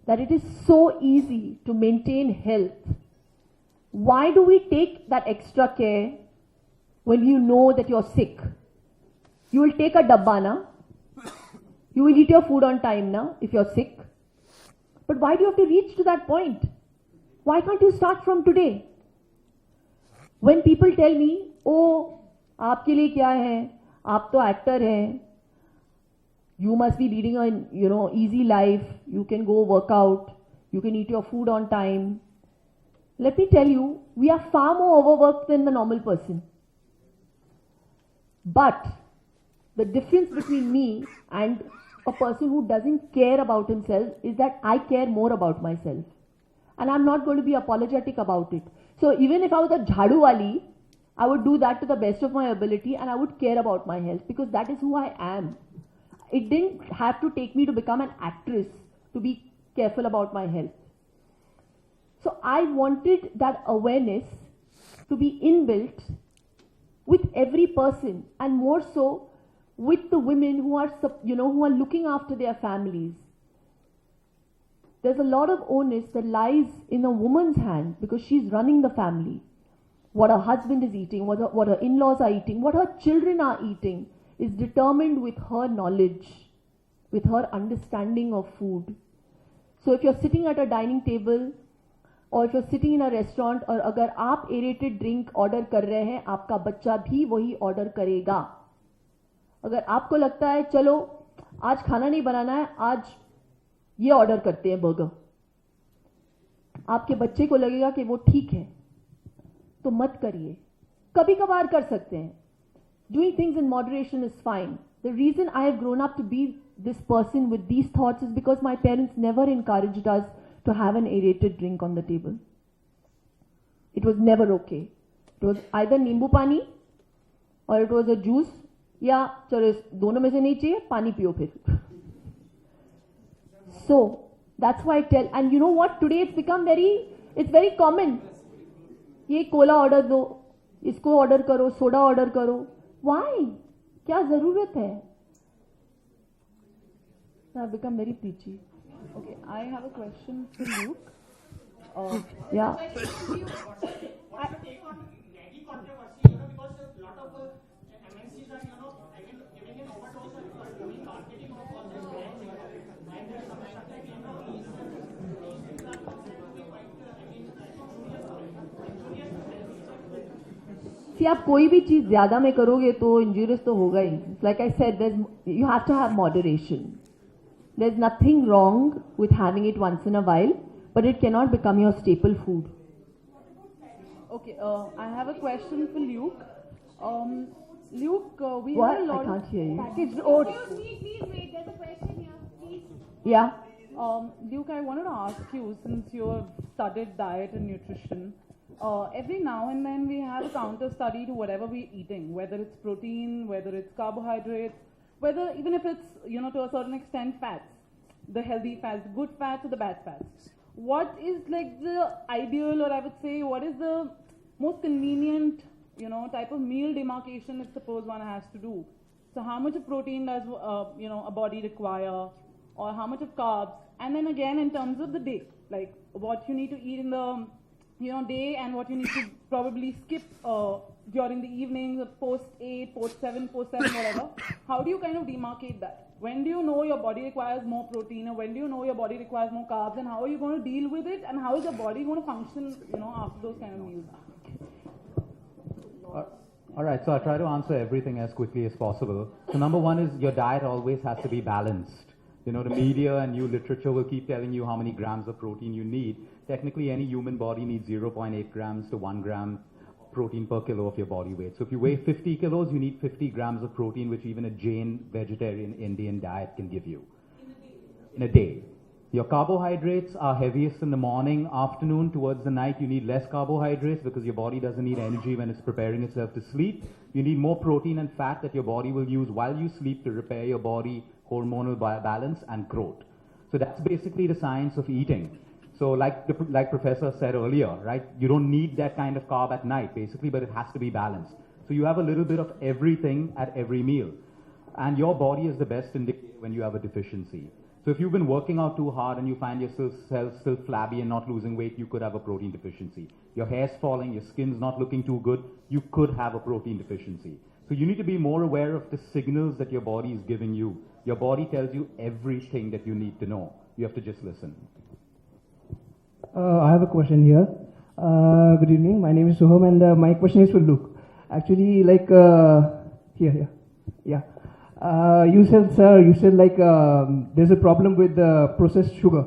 Speaker 3: That it is so easy to maintain health. Why do we take that extra care when you know that you're sick? You will take a dabba na. You will eat your food on time na if you're sick. But why do you have to reach to that point? Why can't you start from today? When people tell me, oh, आपके लिए क्या है? आप तो actor हैं. You must be leading a easy life. You can go work out. You can eat your food on time. Let me tell you, we are far more overworked than the normal person. But the difference between me and a person who doesn't care about himself is that I care more about myself. And I'm not going to be apologetic about it. So even if I was a jhadu wali, I would do that to the best of my ability and I would care about my health because that is who I am. It didn't have to take me to become an actress to be careful about my health. So I wanted that awareness to be inbuilt with every person and more so with the women who are, who are looking after their families. There's a lot of onus that lies in a woman's hand because she's running the family. What her husband is eating, what her in-laws are eating, what her children are eating is determined with her knowledge, with her understanding of food. So if you're sitting at a dining table or if you're sitting in a restaurant और अगर आप aerated drink order कर रहे हैं, आपका बच्चा भी वही order करेगा. अगर आपको लगता है चलो आज खाना नहीं बनाना है, आज ये ऑर्डर करते हैं बर्गर, आपके बच्चे को लगेगा कि वो ठीक है, तो मत करिए. कभी कभार कर सकते हैं. Doing things in moderation is fine. The reason I have grown up to be this person with these thoughts is because my parents never encouraged us to have an aerated drink on the table. It was never okay. It was either नींबू पानी or it was a juice या चलो दोनों में से नहीं चाहिए पानी पियो फिर. So that's why I tell, and you know what, today it's very common. ये कोला ऑर्डर दो, इसको ऑर्डर करो, सोडा ऑर्डर करो. Why? क्या जरूरत है? I've become very preachy.
Speaker 2: Okay, I have a question for Luke.
Speaker 3: Yeah. See, आप कोई भी चीज ज्यादा में करोगे तो इंजूरियस तो होगा ही. Like I said, you have to have moderation. There's nothing wrong with having it once in a while, but it cannot become your staple food.
Speaker 2: Okay, I have a question for Luke. Luke, we
Speaker 3: What?
Speaker 2: have a lot
Speaker 3: I can't hear you.
Speaker 2: packaged oats.
Speaker 1: Please wait. There's a question here. Please.
Speaker 3: Yeah.
Speaker 2: Luke, I wanted to ask you, since you have studied diet and nutrition, every now and then we have a counter study to whatever we're eating, whether it's protein, whether it's carbohydrates, whether even if it's, to a certain extent fats, the healthy fats, good fats or the bad fats. What is like the ideal, or I would say, what is the most convenient, type of meal demarcation if suppose one has to do? So how much of protein does, a body require, or how much of carbs? And then again, in terms of the day,
Speaker 11: like what you need to eat in the day and what you need to probably skip during the evening, post 8, post 7, whatever. How do you kind of demarcate that? When do you know your body requires more protein, or when do you know your body requires more carbs, and how are you going to deal with it, and how is your body going to function, after those kind of meals?
Speaker 4: All right, so I'll try to answer everything as quickly as possible. So number one is your diet always has to be balanced. The media and new literature will keep telling you how many grams of protein you need. Technically, any human body needs 0.8 grams to 1 gram protein per kilo of your body weight. So if you weigh 50 kilos, you need 50 grams of protein, which even a Jain vegetarian Indian diet can give you in a day. Your carbohydrates are heaviest in the morning, afternoon, towards the night. You need less carbohydrates because your body doesn't need energy when it's preparing itself to sleep. You need more protein and fat that your body will use while you sleep to repair your body, hormonal balance, and growth. So that's basically the science of eating. So like Professor said earlier, right, you don't need that kind of carb at night, basically, but it has to be balanced. So you have a little bit of everything at every meal. And your body is the best indicator when you have a deficiency. So if you've been working out too hard and you find yourself still flabby and not losing weight, you could have a protein deficiency. Your hair's falling, your skin's not looking too good, you could have a protein deficiency. So you need to be more aware of the signals that your body is giving you. Your body tells you everything that you need to know. You have to just listen.
Speaker 12: I have a question here. Good evening. My name is Soham, and my question is for Luke. Actually, like here. You said, sir, there's a problem with processed sugar,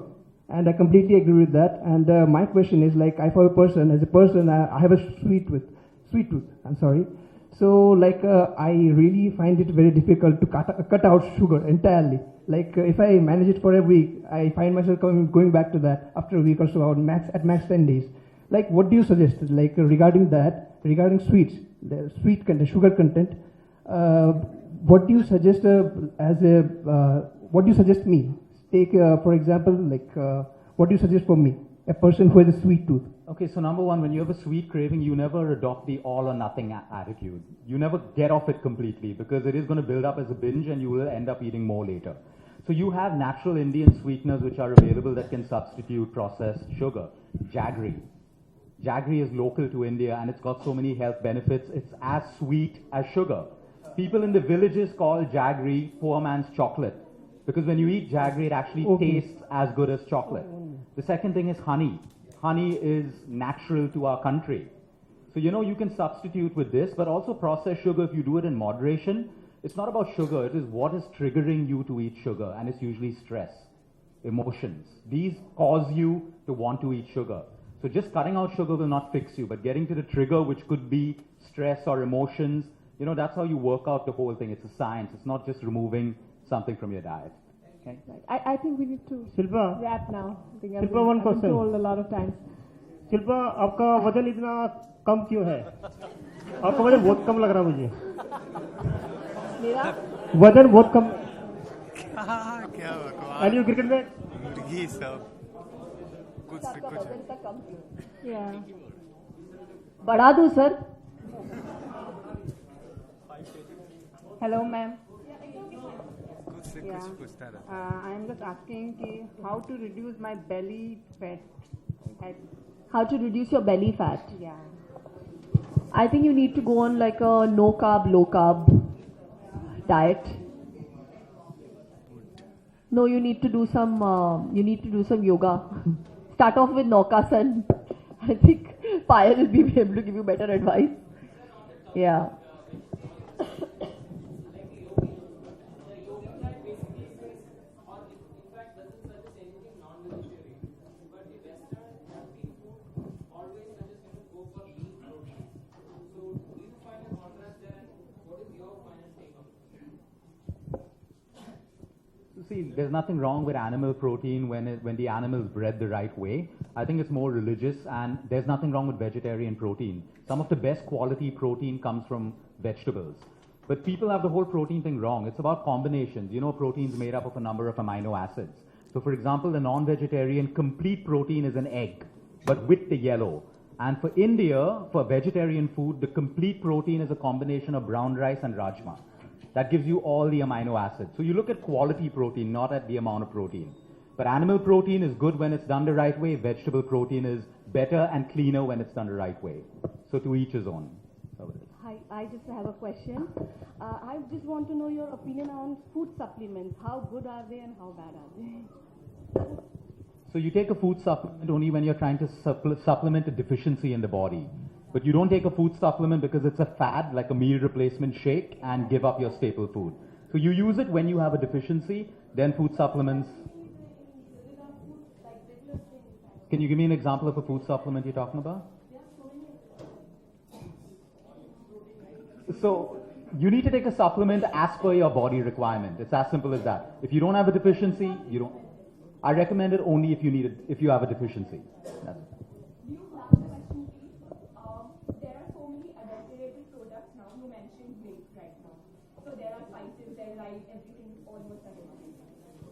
Speaker 12: and I completely agree with that. And my question is, like, I have a sweet tooth. I'm sorry. So, I really find it very difficult to cut out sugar entirely. Like, if I manage it for a week, I find myself going back to that after a week or so, at max 10 days. Like, what do you suggest? Like, regarding sweets, the sugar content, what do you suggest what do you suggest me? Take, for example, what do you suggest for me, a person who has a sweet tooth?
Speaker 4: Okay, so number one, when you have a sweet craving, you never adopt the all or nothing attitude. You never get off it completely because it is going to build up as a binge and you will end up eating more later. So you have natural Indian sweeteners which are available that can substitute processed sugar. Jaggery. Jaggery is local to India and it's got so many health benefits. It's as sweet as sugar. People in the villages call jaggery poor man's chocolate because when you eat jaggery, it actually tastes as good as chocolate. The second thing is honey. Honey is natural to our country. So, you can substitute with this, but also processed sugar, if you do it in moderation, it's not about sugar, it is what is triggering you to eat sugar, and it's usually stress, emotions. These cause you to want to eat sugar. So just cutting out sugar will not fix you, but getting to the trigger, which could be stress or emotions, that's how you work out the whole thing. It's a science. It's not just removing something from your diet. Okay?
Speaker 2: I think we need to
Speaker 10: Shilpa,
Speaker 2: wrap now. I think
Speaker 10: Shilpa, one question.
Speaker 2: I've been told a lot of times.
Speaker 10: Shilpa, आपका वजन इतना कम क्यों है? आपका वजन बहुत कम लग रहा है मुझे.
Speaker 2: मेरा
Speaker 10: वजन बहुत कम.
Speaker 13: क्या बकवास.
Speaker 10: And you cricket में?
Speaker 13: मुर्गी सब. कुछ से कुछ.
Speaker 5: बढ़ा दूं सर?
Speaker 14: Hello, ma'am.
Speaker 13: कुछ से कुछ पूछता रहता.
Speaker 14: I'm just asking how to reduce my belly fat.
Speaker 5: How to reduce your belly fat?
Speaker 14: Yeah.
Speaker 5: I think you need to go on like a no carb, low carb diet. No, you need to do some yoga. Start off with Naukasan. I think Payal will be able to give you better advice. Yeah.
Speaker 4: See, there's nothing wrong with animal protein when the animal is bred the right way. I think it's more religious, and there's nothing wrong with vegetarian protein. Some of the best quality protein comes from vegetables. But people have the whole protein thing wrong. It's about combinations. Protein's made up of a number of amino acids. So for example, the non-vegetarian complete protein is an egg, but with the yellow. And for India, for vegetarian food, the complete protein is a combination of brown rice and rajma. That gives you all the amino acids. So you look at quality protein, not at the amount of protein. But animal protein is good when it's done the right way. Vegetable protein is better and cleaner when it's done the right way. So to each his own. So it is.
Speaker 6: Hi, I just have a question. I just want to know your opinion on food supplements. How good are they and how bad are they?
Speaker 4: So you take a food supplement only when you're trying to supplement a deficiency in the body. But you don't take a food supplement because it's a fad, like a meal replacement shake, and give up your staple food. So you use it when you have a deficiency, then food supplements. Can you give me an example of a food supplement you're talking about? So you need to take a supplement as per your body requirement. It's as simple as that. If you don't have a deficiency, you don't. I recommend it only if you have a deficiency. That's it.
Speaker 15: There are so many adulterated products now. You mentioned grapes right now. So there are spices, there are rice, everything is almost adulterated.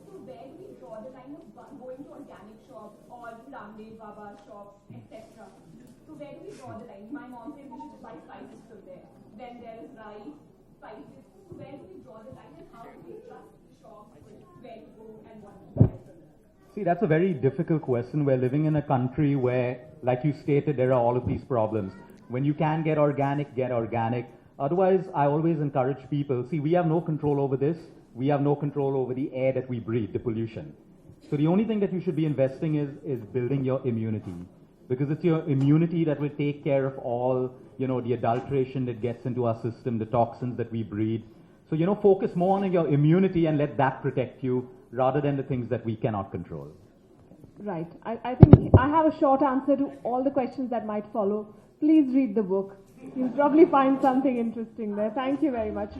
Speaker 15: So where do we draw the line of going to organic shops or Ramdev Baba shops, etc.? So where do we draw the line? My mom says we should buy spices from there. Then there is rice, spices. So where do we draw the line and how do we trust the shops where to go and what to buy from them?
Speaker 4: See, that's a very difficult question. We're living in a country where, like you stated, there are all of these problems. When you can get organic, get organic. Otherwise, I always encourage people, see, we have no control over this. We have no control over the air that we breathe, the pollution. So the only thing that you should be investing is building your immunity. Because it's your immunity that will take care of all, the adulteration that gets into our system, the toxins that we breathe. So, focus more on your immunity and let that protect you rather than the things that we cannot control.
Speaker 2: Right. I think I have a short answer to all the questions that might follow. Please read the book. You'll probably find something interesting there. Thank you very much.